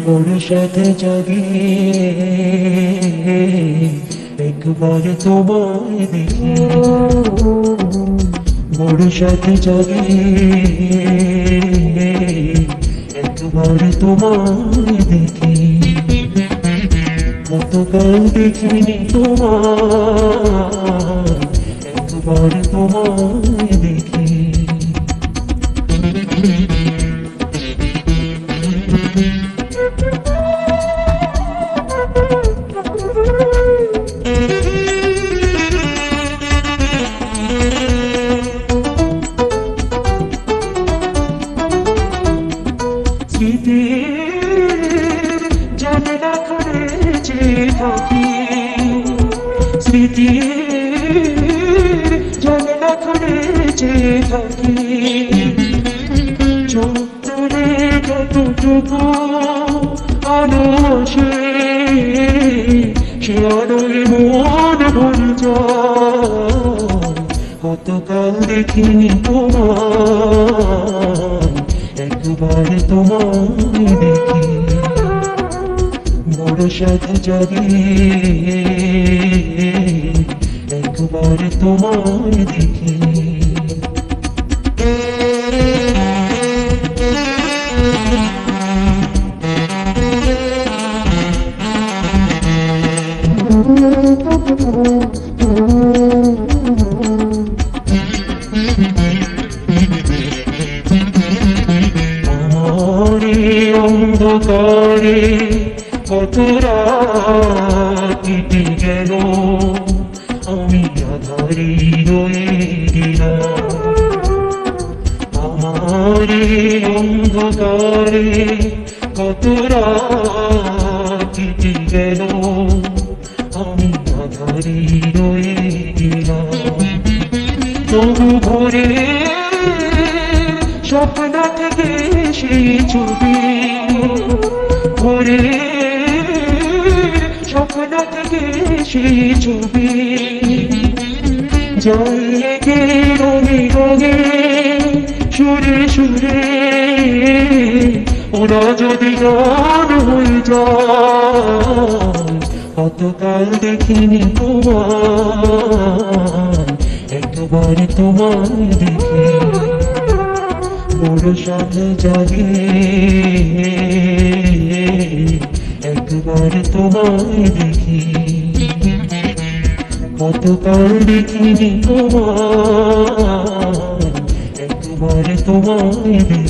বড় সাথে জাগে একবার তোমায় দেখি, বড় সাথে জাগে একবার তোমায় দেখি। কতকাল দেখিনি তোমায়, একবার তোমায় দেখি। স্মৃতি জানলা খুলেছে থাকি, স্মৃতি জানলা খুলেছে থাকি। চোখ তুলে যতটুকু আলো আসে, সে আলোয় মন ভরে যায়। কতকাল দেখিনি তোমায়, একবার তোমায় দেখি। বড় সাথে জাগে একবার তোমায় দেখি। অন্ধকারে কত রাত কেটে গেল, আমি আধারে রয়ে গেলাম। আমার অন্ধকারে কত রাত কেটে গেল, আমি আধারে রয়ে গেলাম। তবু ভোরে স্বপ্ন থেকে সেই ছবি, ভোরে স্বপ্ন থেকে সেই ছবি জলে গে রঙে রঙে সুরে সুরে ওরা যদি গান হয়ে যায়। কতকাল দেখিনি তোমায়, একবার তোমায় দেখি। বড় সাথে জাগে একবার তোমায় দেখি। কতকাল দেখিনি তোমায়, একবার তোমায় দেখি।